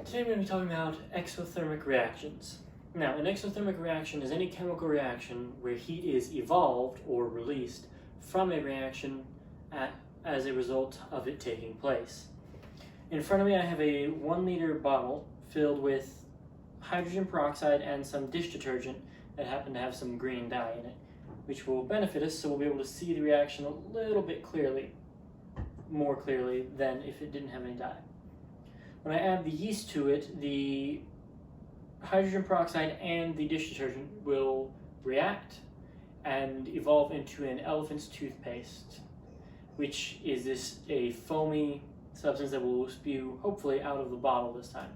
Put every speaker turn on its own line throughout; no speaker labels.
Today we're going to be talking about exothermic reactions. Now, an exothermic reaction is any chemical reaction where heat is evolved or released from a reaction as a result of it taking place. In front of me I have a 1 liter bottle filled with hydrogen peroxide and some dish detergent that happen to have some green dye in it, which will benefit us so we'll be able to see the reaction a little bit more clearly than if it didn't have any dye. When I add the yeast to it, the hydrogen peroxide and the dish detergent will react and evolve into an elephant's toothpaste, which is a foamy substance that will spew, hopefully, out of the bottle this time.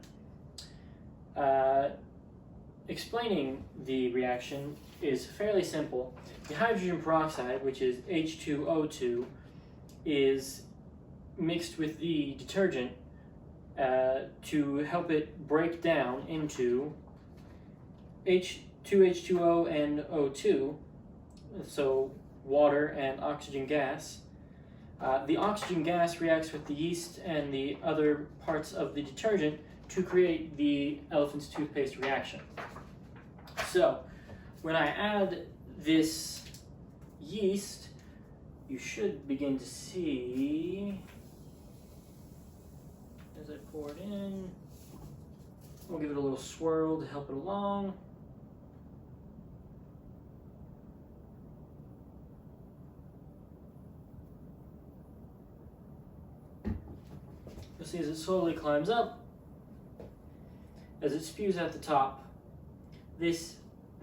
Explaining the reaction is fairly simple. The hydrogen peroxide, which is H2O2, is mixed with the detergent to help it break down into 2H2O and O2, so water and oxygen gas. The oxygen gas reacts with the yeast and the other parts of the detergent to create the elephant's toothpaste reaction. So, when I add this yeast, you should begin to see, as I pour it in, we'll give it a little swirl to help it along. You'll see as it slowly climbs up, as it spews out the top.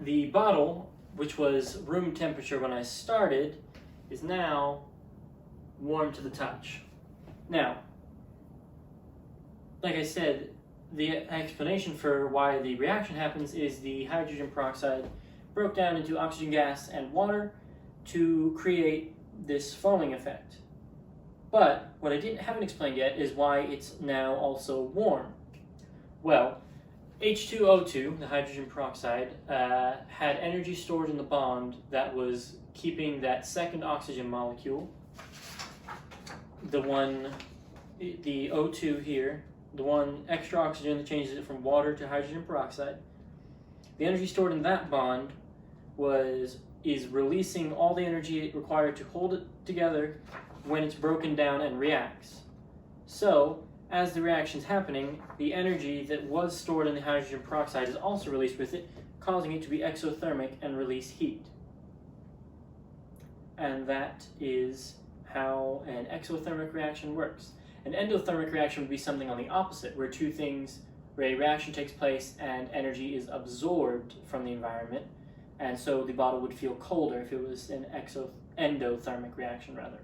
The bottle, which was room temperature when I started, is now warm to the touch. Now, like I said, the explanation for why the reaction happens is the hydrogen peroxide broke down into oxygen gas and water to create this foaming effect. But what I haven't explained yet is why it's now also warm. Well, H2O2, the hydrogen peroxide, had energy stored in the bond that was keeping that second oxygen molecule, the O2 here, the one extra oxygen that changes it from water to hydrogen peroxide. The energy stored in that bond is releasing all the energy required to hold it together when it's broken down and reacts. So, as the reaction's happening, the energy that was stored in the hydrogen peroxide is also released with it, causing it to be exothermic and release heat. And that is how an exothermic reaction works. An endothermic reaction would be something on the opposite, where a reaction takes place and energy is absorbed from the environment, and so the bottle would feel colder if it was an endothermic reaction rather.